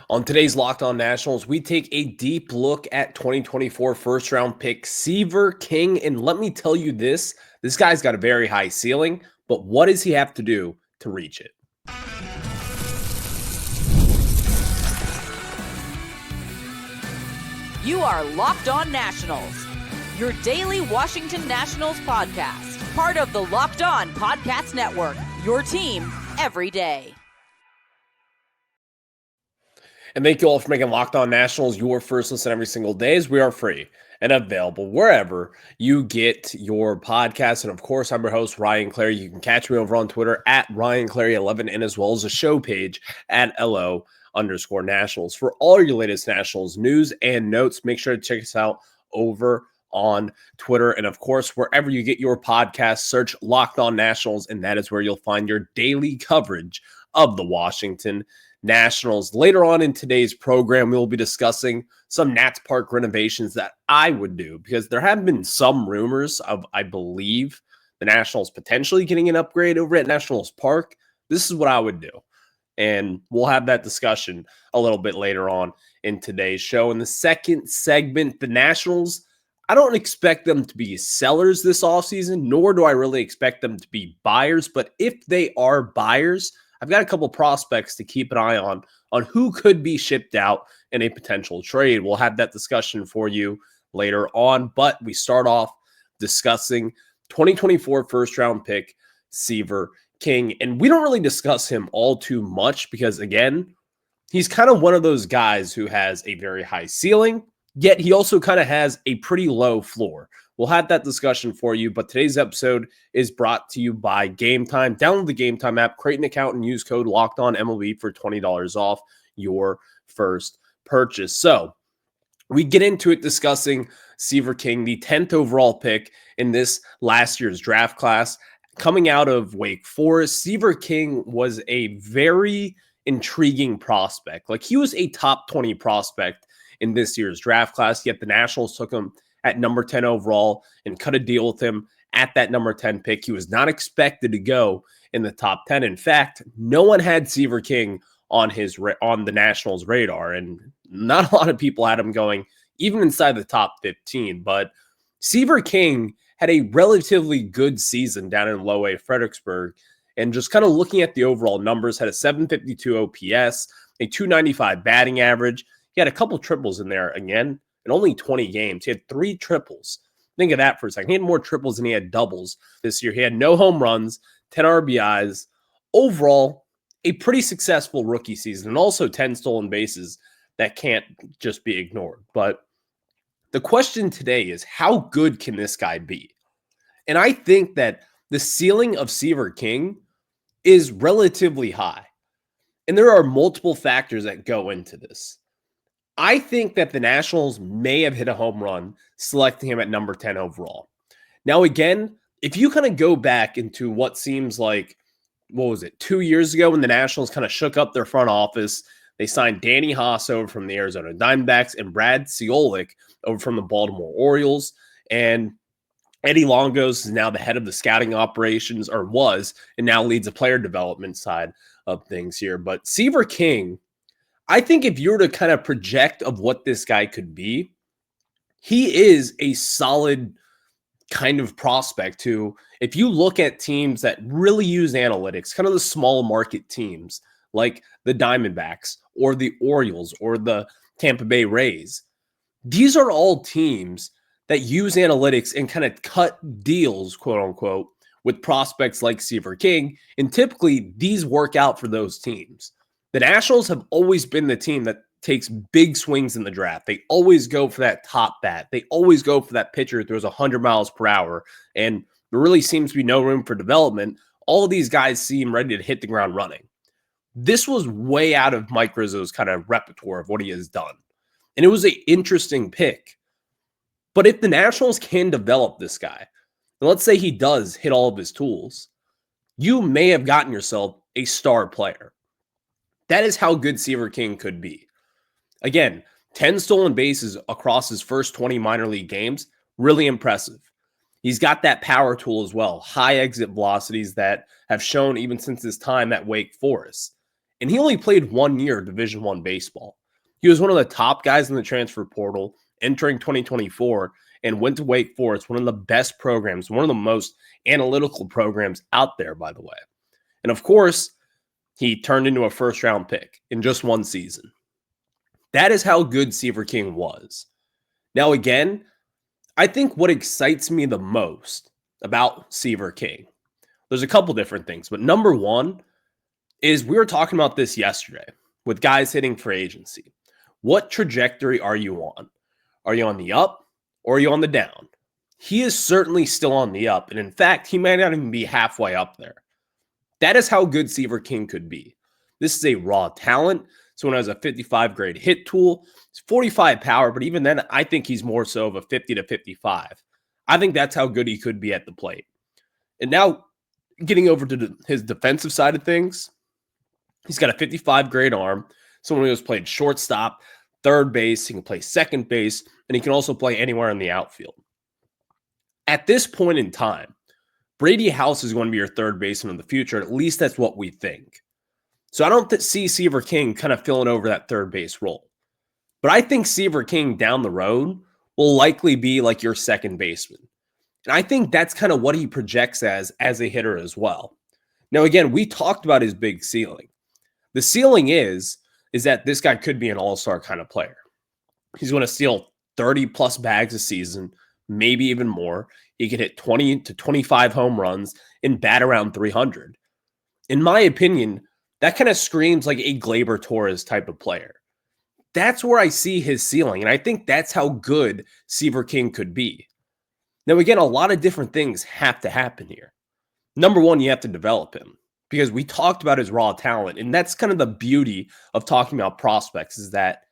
On today's Locked On Nationals, we take a deep look at 2024 first round pick Seaver King. And let me tell you this guy's got a very high ceiling, but what does he have to do to reach it? You are Locked On Nationals, your daily Washington Nationals podcast, part of the Locked On Podcast Network, your team every day. And thank you all for making Locked On Nationals your first listen every single day, as we are free and available wherever you get your podcasts. And of course, I'm your host, Ryan Clary. You can catch me over on Twitter at RyanClary11 and as well as a show page at LO_Nationals. For all your latest Nationals news and notes, make sure to check us out over on Twitter. And of course, wherever you get your podcasts, search Locked On Nationals, and that is where you'll find your daily coverage of the Washington Nationals. Later on in today's program, we will be discussing some Nats Park renovations that I would do because there have been some rumors of, I believe, the Nationals potentially getting an upgrade over at Nationals Park. This is what I would do. And we'll have that discussion a little bit later on in today's show. In the second segment, the Nationals, I don't expect them to be sellers this offseason, nor do I really expect them to be buyers. But if they are buyers, I've got a couple prospects to keep an eye on who could be shipped out in a potential trade. We'll have that discussion for you later on. But we start off discussing 2024 first round pick Seaver King. And we don't really discuss him all too much because, again, he's kind of one of those guys who has a very high ceiling, yet he also kind of has a pretty low floor. We'll have that discussion for you, but today's episode is brought to you by Gametime. Download the Gametime app, create an account, and use code LOCKEDONMLB for $20 off your first purchase. So we get into it discussing Seaver King, the 10th overall pick in this last year's draft class. Coming out of Wake Forest, Seaver King was a very intriguing prospect. Like, he was a top 20 prospect in this year's draft class, yet the Nationals took him at number 10 overall and cut a deal with him at that number 10 pick. He was not expected to go in the top 10. In fact, no one had Seaver King on the Nationals radar, and not a lot of people had him going even inside the top 15. But Seaver King had a relatively good season down in Low A Fredericksburg, and just kind of looking at the overall numbers, had a 752 OPS, a 295 batting average. He had a couple triples in there again. In only 20 games, he had 3 triples. Think of that for a second. He had more triples than he had doubles this year. He had no home runs, 10 RBIs. Overall, a pretty successful rookie season, and also 10 stolen bases that can't just be ignored. But the question today is, how good can this guy be? And I think that the ceiling of Seaver King is relatively high. And there are multiple factors that go into this. I think that the Nationals may have hit a home run selecting him at number 10 overall. Now, again, if you kind of go back into what seems like, 2 years ago when the Nationals kind of shook up their front office, they signed Danny Haas over from the Arizona Diamondbacks and Brad Ciolek over from the Baltimore Orioles. And Eddie Longos is now the head of the scouting operations, or was, and now leads the player development side of things here. But Seaver King, I think if you were to kind of project of what this guy could be, he is a solid kind of prospect who, if you look at teams that really use analytics, kind of the small market teams like the Diamondbacks or the Orioles or the Tampa Bay Rays, these are all teams that use analytics and kind of cut deals, quote unquote, with prospects like Seaver King. And typically these work out for those teams. The Nationals have always been the team that takes big swings in the draft. They always go for that top bat. They always go for that pitcher who throws 100 miles per hour. And there really seems to be no room for development. All of these guys seem ready to hit the ground running. This was way out of Mike Rizzo's kind of repertoire of what he has done. And it was an interesting pick. But if the Nationals can develop this guy, and let's say he does hit all of his tools, you may have gotten yourself a star player. That is how good Seaver King could be. Again, 10 stolen bases across his first 20 minor league games, really impressive. He's got that power tool as well, high exit velocities that have shown even since his time at Wake Forest. And he only played 1 year of Division I baseball. He was one of the top guys in the transfer portal entering 2024 and went to Wake Forest, one of the best programs, one of the most analytical programs out there, by the way. And of course, he turned into a first-round pick in just one season. That is how good Seaver King was. Now, again, I think what excites me the most about Seaver King, there's a couple different things, but number one is we were talking about this yesterday with guys hitting free agency. What trajectory are you on? Are you on the up or are you on the down? He is certainly still on the up. And in fact, he might not even be halfway up there. That is how good Seaver King could be. This is a raw talent. Someone has a 55 grade hit tool. It's 45 power, but even then, I think he's more so of a 50 to 55. I think that's how good he could be at the plate. And now getting over to his defensive side of things, he's got a 55 grade arm. Someone who's played shortstop, third base, he can play second base, and he can also play anywhere in the outfield. At this point in time, Brady House is going to be your third baseman in the future. At least that's what we think. So I don't see Seaver King kind of filling over that third base role. But I think Seaver King down the road will likely be like your second baseman. And I think that's kind of what he projects as a hitter as well. Now, again, we talked about his big ceiling. The ceiling is that this guy could be an all-star kind of player. He's going to steal 30 plus bags a season, maybe even more. He could hit 20 to 25 home runs and bat around 300. In my opinion, that kind of screams like a Gleyber Torres type of player. That's where I see his ceiling, and I think that's how good Seaver King could be. Now, again, a lot of different things have to happen here. Number one, you have to develop him because we talked about his raw talent, and that's kind of the beauty of talking about prospects is that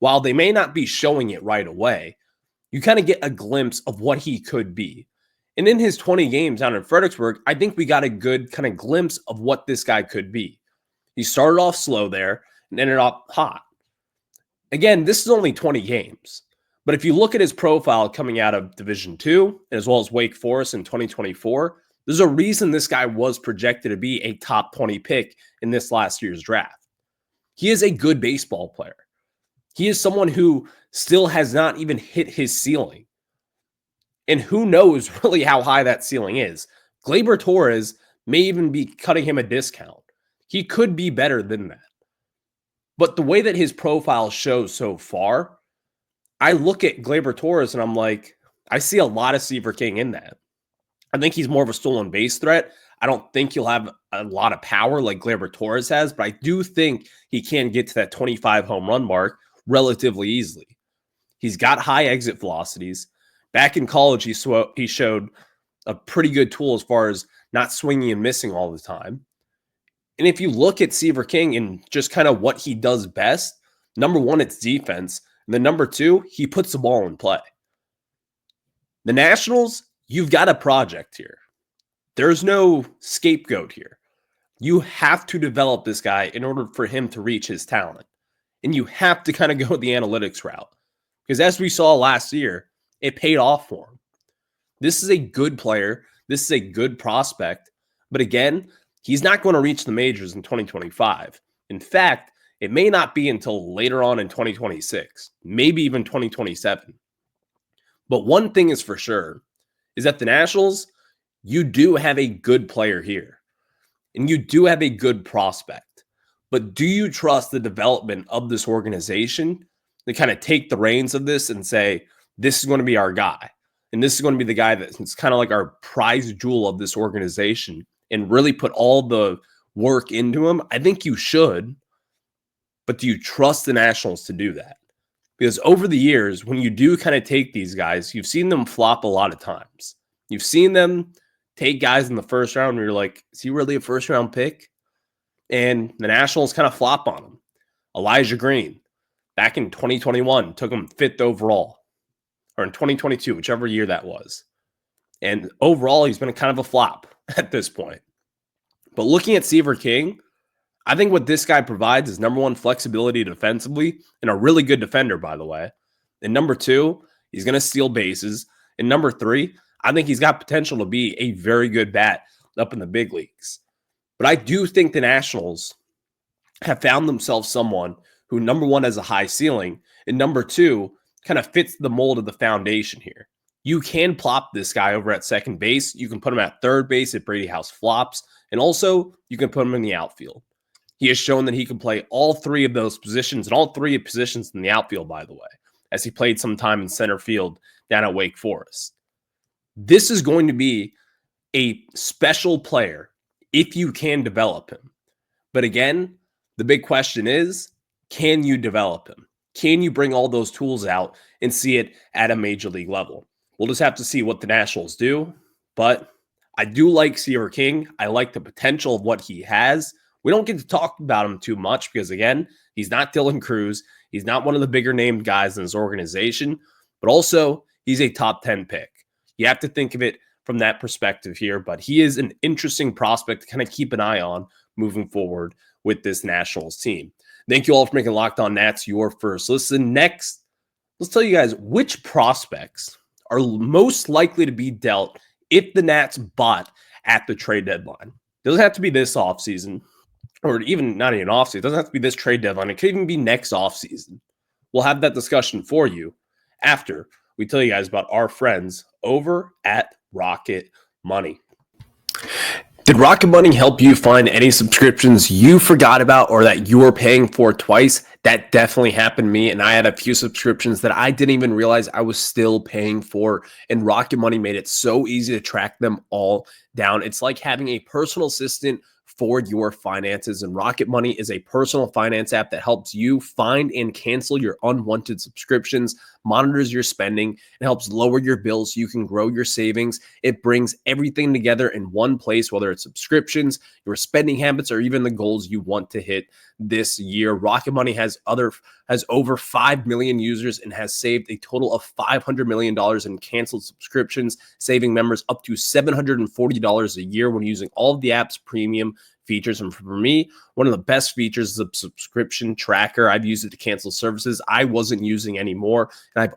while they may not be showing it right away, you kind of get a glimpse of what he could be. And in his 20 games down in Fredericksburg, I think we got a good kind of glimpse of what this guy could be. He started off slow there and ended up hot. Again, this is only 20 games. But if you look at his profile coming out of Division II, as well as Wake Forest in 2024, there's a reason this guy was projected to be a top 20 pick in this last year's draft. He is a good baseball player. He is someone who still has not even hit his ceiling. And who knows really how high that ceiling is. Gleyber Torres may even be cutting him a discount. He could be better than that. But the way that his profile shows so far, I look at Gleyber Torres and I'm like, I see a lot of Seaver King in that. I think he's more of a stolen base threat. I don't think he'll have a lot of power like Gleyber Torres has, but I do think he can get to that 25 home run mark relatively easily. He's got high exit velocities. Back in college, he showed a pretty good tool as far as not swinging and missing all the time. And if you look at Seaver King and just kind of what he does best, number one, it's defense. And then number two, he puts the ball in play. The Nationals, you've got a project here. There's no scapegoat here. You have to develop this guy in order for him to reach his talent. And you have to kind of go the analytics route. Because as we saw last year, it paid off for him. This is a good player. This is a good prospect. But again, he's not going to reach the majors in 2025. In fact, it may not be until later on in 2026, maybe even 2027. But one thing is for sure, is that the Nationals, you do have a good player here. And you do have a good prospect. But do you trust the development of this organization to kind of take the reins of this and say, this is going to be our guy. And this is going to be the guy that's kind of like our prize jewel of this organization and really put all the work into him? I think you should. But do you trust the Nationals to do that? Because over the years, when you do kind of take these guys, you've seen them flop a lot of times. You've seen them take guys in the first round where you're like, is he really a first round pick? And the Nationals kind of flop on him. Elijah Green, back in 2021, took him 5th overall. Or in 2022, whichever year that was. And overall, he's been kind of a flop at this point. But looking at Seaver King, I think what this guy provides is number one, flexibility defensively, and a really good defender, by the way. And number two, he's going to steal bases. And number three, I think he's got potential to be a very good bat up in the big leagues. But I do think the Nationals have found themselves someone who, number one, has a high ceiling, and number two, kind of fits the mold of the foundation here. You can plop this guy over at second base. You can put him at third base if Brady House flops. And also, you can put him in the outfield. He has shown that he can play all three of those positions and all three positions in the outfield, by the way, as he played some time in center field down at Wake Forest. This is going to be a special player if you can develop him. But again, the big question is, can you develop him? Can you bring all those tools out and see it at a major league level? We'll just have to see what the Nationals do. But I do like Seaver King. I like the potential of what he has. We don't get to talk about him too much because, again, he's not Dylan Cruz. He's not one of the bigger named guys in his organization. But also, he's a top 10 pick. You have to think of it from that perspective here. But he is an interesting prospect to kind of keep an eye on moving forward with this Nationals team. Thank you all for making Locked On Nats your first listen. Next, let's tell you guys which prospects are most likely to be dealt if the Nats bought at the trade deadline. It doesn't have to be this offseason, or even not even offseason. It doesn't have to be this trade deadline. It could even be next offseason. We'll have that discussion for you after we tell you guys about our friends over at Rocket Money. Did Rocket Money help you find any subscriptions you forgot about or that you were paying for twice? That definitely happened to me, and I had a few subscriptions that I didn't even realize I was still paying for, and Rocket Money made it so easy to track them all down. It's like having a personal assistant for your finances, and Rocket Money is a personal finance app that helps you find and cancel your unwanted subscriptions, monitors your spending, and helps lower your bills so you can grow your savings. It brings everything together in one place, whether it's subscriptions, your spending habits, or even the goals you want to hit this year. Rocket Money has over 5 million users and has saved a total of $500 million in canceled subscriptions, saving members up to $740 a year when using all of the app's premium features. And for me, one of the best features is a subscription tracker. I've used it to cancel services I wasn't using anymore, and I've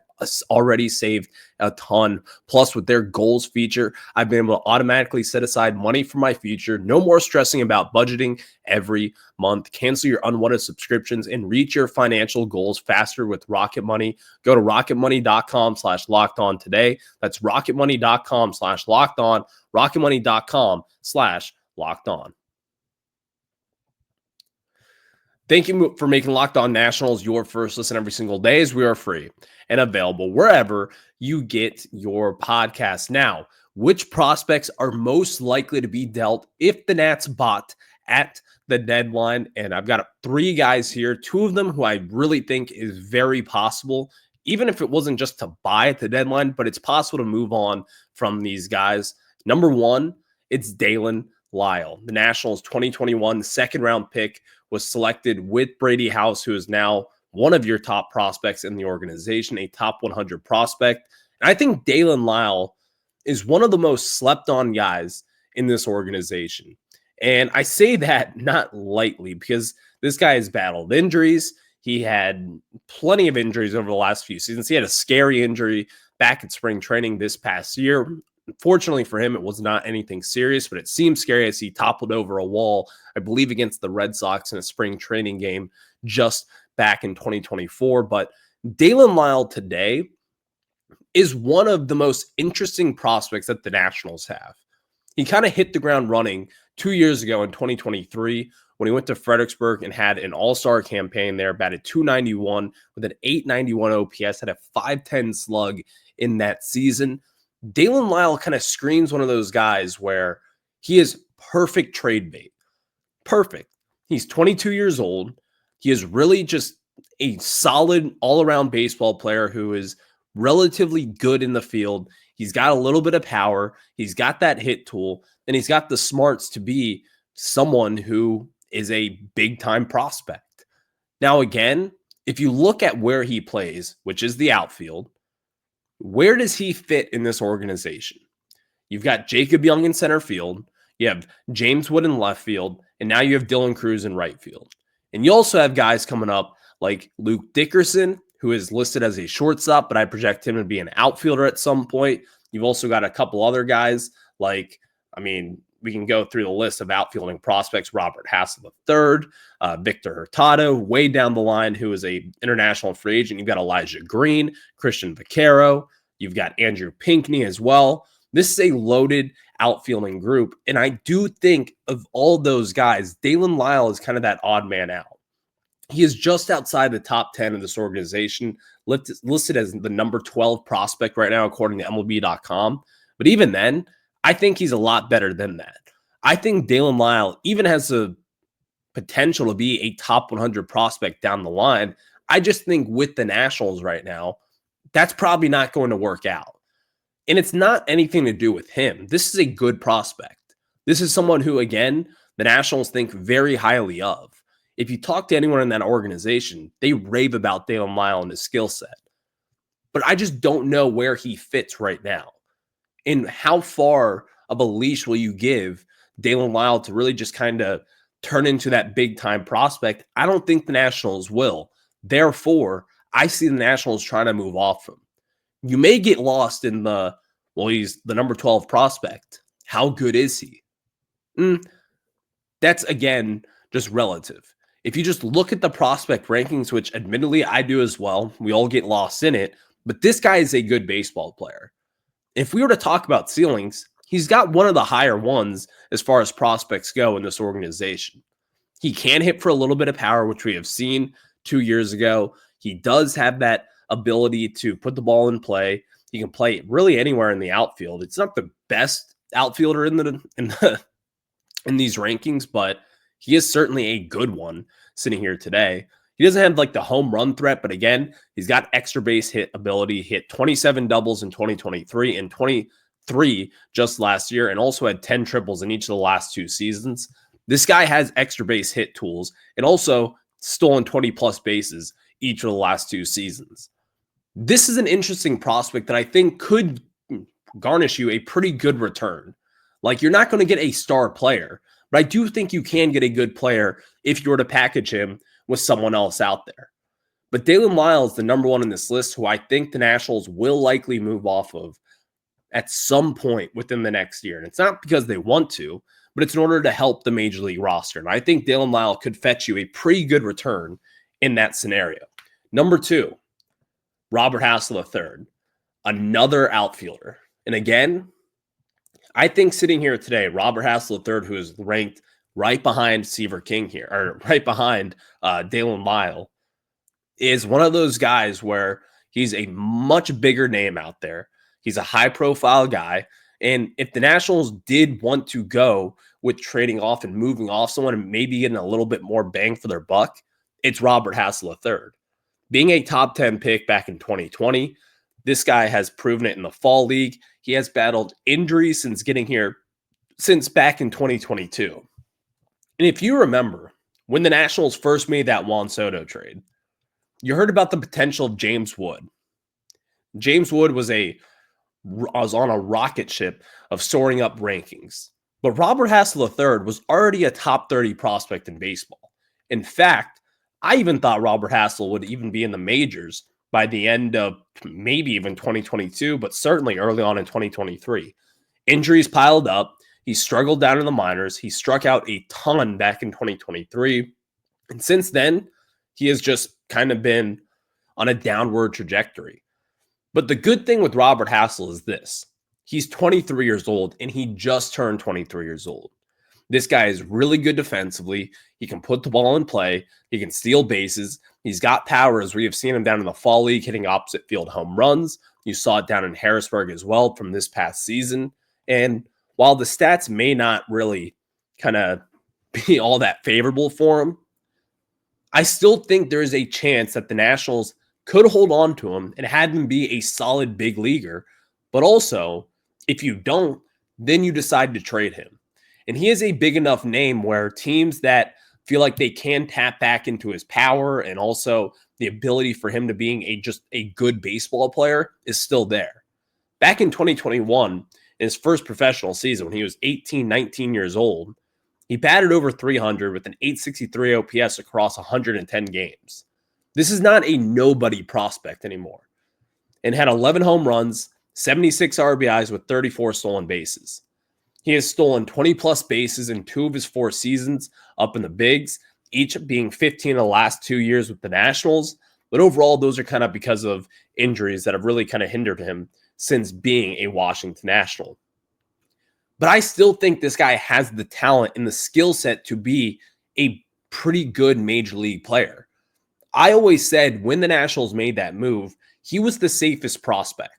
already saved a ton. Plus, with their goals feature, I've been able to automatically set aside money for my future. No more stressing about budgeting every month. Cancel your unwanted subscriptions and reach your financial goals faster with Rocket Money. Go to rocketmoney.com/lockedon today. That's rocketmoney.com/lockedon, rocketmoney.com/lockedon. Thank you for making Locked On Nationals your first listen every single day, as we are free and available wherever you get your podcasts. Now, which prospects are most likely to be dealt if the Nats bought at the deadline? And I've got 3 guys here, 2 of them who I really think is very possible, even if it wasn't just to buy at the deadline, but it's possible to move on from these guys. Number 1, it's Dalen Lyle, the Nationals 2021 second-round pick, was selected with Brady House, who is now one of your top prospects in the organization, a top 100 prospect. And I think Dalen Lyle is one of the most slept-on guys in this organization. And I say that not lightly because this guy has battled injuries. He had plenty of injuries over the last few seasons. He had a scary injury back at spring training this past year. Fortunately for him, it was not anything serious, but it seemed scary as he toppled over a wall, I believe, against the Red Sox in a spring training game just back in 2024. But Dalen Lyle today is one of the most interesting prospects that the Nationals have. He kind of hit the ground running 2 years ago in 2023 when he went to Fredericksburg and had an all-star campaign there, batted .291 with an .891 OPS, had a .510 slug in that season. Dalen Lyle kind of screams one of those guys where he is perfect trade bait. Perfect. He's 22 years old. He is really just a solid all-around baseball player who is relatively good in the field. He's got a little bit of power. He's got that hit tool, and he's got the smarts to be someone who is a big-time prospect. Now, again, if you look at where he plays, which is the outfield, where does he fit in this organization? You've got Jacob Young in center field. You have James Wood in left field. And now you have Dylan Cruz in right field. And you also have guys coming up like Luke Dickerson, who is listed as a shortstop, but I project him to be an outfielder at some point. You've also got a couple other guys like, we can go through the list of outfielding prospects. Robert Hassel III, Victor Hurtado, way down the line, who is a international free agent. You've got Elijah Green, Christian Vaquero. You've got Andrew Pinckney as well. This is a loaded outfielding group. And I do think of all those guys, Dalen Lyle is kind of that odd man out. He is just outside the top 10 of this organization, listed as the number 12 prospect right now, according to MLB.com. But even then, I think he's a lot better than that. I think Dalen Lyle even has the potential to be a top 100 prospect down the line. I just think with the Nationals right now, that's probably not going to work out. And it's not anything to do with him. This is a good prospect. This is someone who, again, the Nationals think very highly of. If you talk to anyone in that organization, they rave about Dalen Lyle and his skill set. But I just don't know where he fits right now. And how far of a leash will you give Dalen Lyle to really just kind of turn into that big-time prospect? I don't think the Nationals will. Therefore, I see the Nationals trying to move off him. You may get lost in he's the number 12 prospect. How good is he? That's, again, just relative. If you just look at the prospect rankings, which admittedly I do as well, we all get lost in it, but this guy is a good baseball player. If we were to talk about ceilings, he's got one of the higher ones as far as prospects go in this organization. He can hit for a little bit of power, which we have seen 2 years ago. He does have that ability to put the ball in play. He can play really anywhere in the outfield. It's not the best outfielder in these rankings, but he is certainly a good one sitting here today. He doesn't have like the home run threat, but again, he's got extra base hit ability. He hit 27 doubles in 2023 and 23 just last year, and also had 10 triples in each of the last 2 seasons. This guy has extra base hit tools and also stolen 20 plus bases each of the last 2 seasons. This is an interesting prospect that I think could garnish you a pretty good return. Like, you're not going to get a star player, but I do think you can get a good player if you were to package him with someone else out there. But Dalen Lyle is the number 1 in this list, who I think the Nationals will likely move off of at some point within the next year. And it's not because they want to, but it's in order to help the Major League roster. And I think Dalen Lyle could fetch you a pretty good return in that scenario. Number 2, Robert Hassel III, another outfielder. And again, I think sitting here today, Robert Hassel III, who is ranked right behind Seaver King here, or right behind Dalen Lyle, is one of those guys where he's a much bigger name out there. He's a high-profile guy. And if the Nationals did want to go with trading off and moving off someone and maybe getting a little bit more bang for their buck, it's Robert Hassel III. Being a top 10 pick back in 2020, this guy has proven it in the fall league. He has battled injuries since getting here, since back in 2022. And if you remember, when the Nationals first made that Juan Soto trade, you heard about the potential of James Wood. James Wood was on a rocket ship of soaring up rankings. But Robert Hassel III was already a top 30 prospect in baseball. In fact, I even thought Robert Hassel would even be in the majors by the end of maybe even 2022, but certainly early on in 2023. Injuries piled up. He struggled down in the minors. He struck out a ton back in 2023. And since then, he has just kind of been on a downward trajectory. But the good thing with Robert Hassel is this. He's 23 years old, and he just turned 23 years old. This guy is really good defensively. He can put the ball in play. He can steal bases. He's got power, as we have seen him down in the fall league, hitting opposite field home runs. You saw it down in Harrisburg as well from this past season. And while the stats may not really kind of be all that favorable for him, I still think there is a chance that the Nationals could hold on to him and have him be a solid big leaguer. But also, if you don't, then you decide to trade him. And he is a big enough name where teams that feel like they can tap back into his power and also the ability for him to being just a good baseball player is still there. Back in 2021, in his first professional season, when he was 18, 19 years old, he batted over 300 with an 863 OPS across 110 games. This is not a nobody prospect anymore. And had 11 home runs, 76 RBIs with 34 stolen bases. He has stolen 20 plus bases in 2 of his 4 seasons up in the bigs, each being 15 of the last 2 years with the Nationals. But overall, those are kind of because of injuries that have really kind of hindered him since being a Washington National. But I still think this guy has the talent and the skill set to be a pretty good major league player. I always said when the Nationals made that move, he was the safest prospect.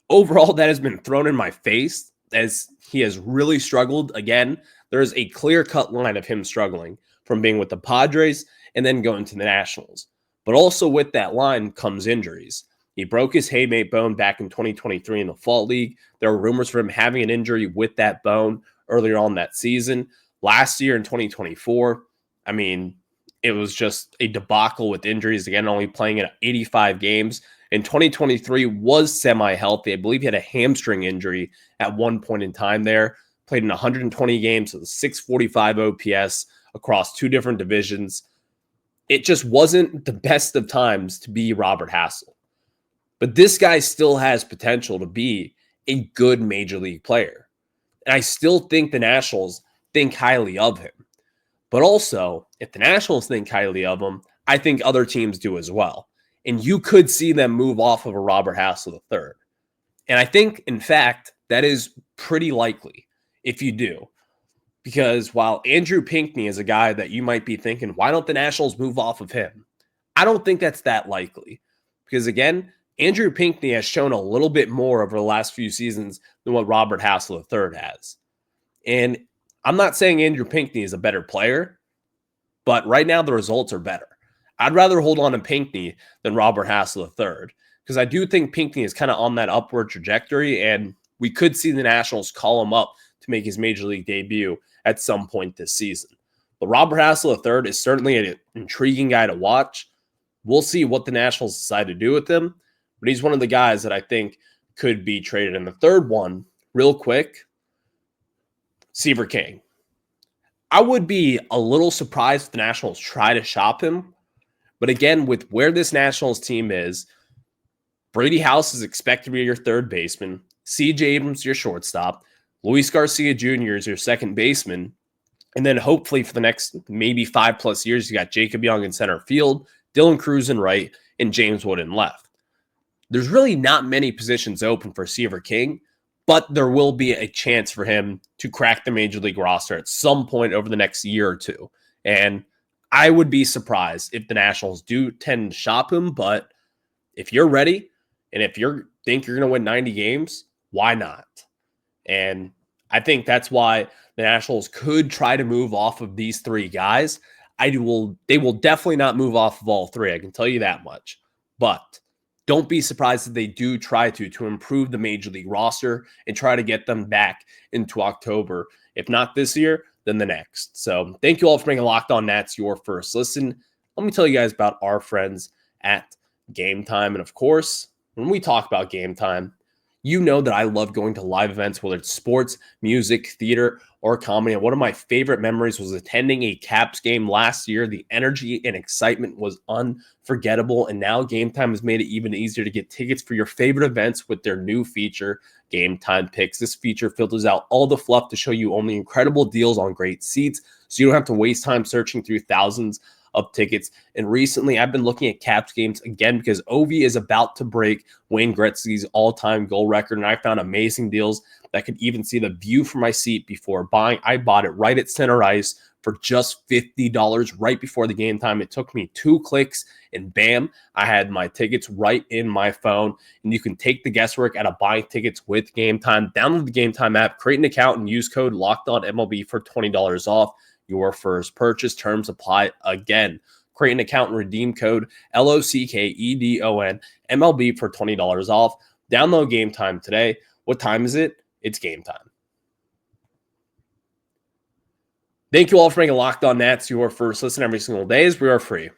Overall, that has been thrown in my face as he has really struggled. Again, there's a clear-cut line of him struggling from being with the Padres and then going to the Nationals. But also with that line comes injuries. He broke his haymate bone back in 2023 in the Fall League. There were rumors for him having an injury with that bone earlier on that season. Last year in 2024, I mean, it was just a debacle with injuries. Again, only playing in 85 games. In 2023 was semi-healthy. I believe he had a hamstring injury at one point in time there. Played in 120 games with a 645 OPS across 2 different divisions. It just wasn't the best of times to be Robert Hassell. But this guy still has potential to be a good major league player. And I still think the Nationals think highly of him. But also, if the Nationals think highly of him, I think other teams do as well. And you could see them move off of a Robert Hassell III. And I think, in fact, that is pretty likely if you do. Because while Andrew Pinckney is a guy that you might be thinking, why don't the Nationals move off of him? I don't think that's that likely. Because again, Andrew Pinckney has shown a little bit more over the last few seasons than what Robert Hassell III has. And I'm not saying Andrew Pinckney is a better player, but right now the results are better. I'd rather hold on to Pinckney than Robert Hassell III because I do think Pinckney is kind of on that upward trajectory, and we could see the Nationals call him up to make his major league debut at some point this season. But Robert Hassell III is certainly an intriguing guy to watch. We'll see what the Nationals decide to do with him, but he's one of the guys that I think could be traded. And the third one, real quick, Seaver King. I would be a little surprised if the Nationals try to shop him. But again, with where this Nationals team is, Brady House is expected to be your third baseman. C.J. Abrams, your shortstop. Luis Garcia Jr. is your second baseman. And then hopefully for the next maybe 5+ years, you got Jacob Young in center field, Dylan Cruz in right, and James Wood in left. There's really not many positions open for Seaver King, but there will be a chance for him to crack the major league roster at some point over the next year or two. And I would be surprised if the Nationals do tend to shop him, but if you're ready and if you think you're going to win 90 games, why not? And I think that's why the Nationals could try to move off of these 3 guys. They will definitely not move off of all 3. I can tell you that much. But don't be surprised if they do try to improve the major league roster and try to get them back into October. If not this year, then the next. So thank you all for making Locked On Nats your first listen. Let me tell you guys about our friends at Gametime. And of course, when we talk about Gametime, you know that I love going to live events, whether it's sports, music, theater, or comedy. And one of my favorite memories was attending a Caps game last year. The energy and excitement was unforgettable. And now Gametime has made it even easier to get tickets for your favorite events with their new feature, Gametime Picks. This feature filters out all the fluff to show you only incredible deals on great seats, so you don't have to waste time searching through thousands of tickets. And recently I've been looking at Caps games again because Ovi is about to break Wayne Gretzky's all-time goal record, and I found amazing deals that could even see the view from my seat before buying. I bought it right at center ice for just $50 right before the game time. It took me 2 clicks and bam, I had my tickets right in my phone. And you can take the guesswork out of buying tickets with Gametime. Download the Gametime app, create an account, and use code LOCKEDONMLB for $20 off your first purchase. Terms apply again. Create an account and redeem code LOCKEDON MLB for $20 off. Download Gametime today. What time is it? It's game time. Thank you all for making Locked On Nats your first listen every single day, as we are free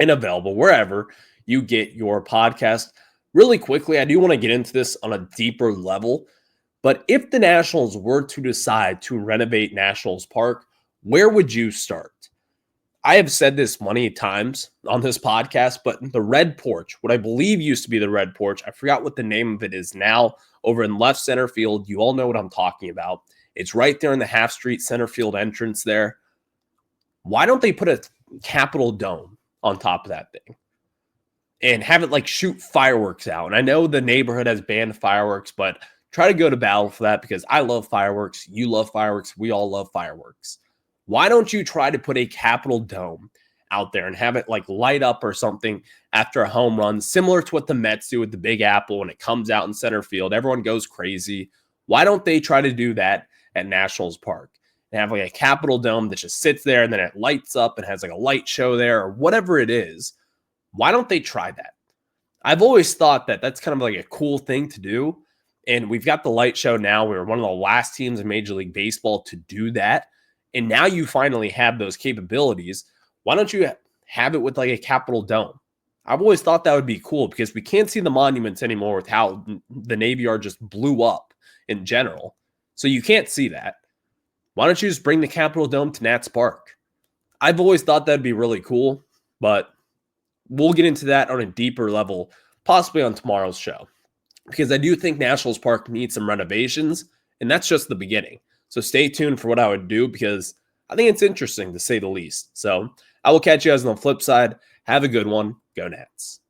and available wherever you get your podcast. Really quickly, I do want to get into this on a deeper level, but if the Nationals were to decide to renovate Nationals Park, where would you start? I have said this many times on this podcast, but the Red Porch, what I believe used to be the Red Porch, I forgot what the name of it is now, over in left center field, you all know what I'm talking about. It's right there in the half street center field entrance there. Why don't they put a Capitol Dome on top of that thing and have it like shoot fireworks out? And I know the neighborhood has banned fireworks, but try to go to battle for that because I love fireworks. You love fireworks. We all love fireworks. Why don't you try to put a Capitol Dome out there and have it like light up or something after a home run, similar to what the Mets do with the Big Apple when it comes out in center field? Everyone goes crazy. Why don't they try to do that at Nationals Park and have like a Capitol Dome that just sits there and then it lights up and has like a light show there or whatever it is? Why don't they try that? I've always thought that that's kind of like a cool thing to do. And we've got the light show now. We were one of the last teams in Major League Baseball to do that. And now you finally have those capabilities. Why don't you have it with like a Capitol Dome? I've always thought that would be cool because we can't see the monuments anymore with how the Navy Yard just blew up in general. So you can't see that. Why don't you just bring the Capitol Dome to Nats Park? I've always thought that'd be really cool, but we'll get into that on a deeper level, possibly on tomorrow's show, because I do think Nationals Park needs some renovations, and that's just the beginning. So stay tuned for what I would do because I think it's interesting to say the least. So I will catch you guys on the flip side. Have a good one. Go Nats.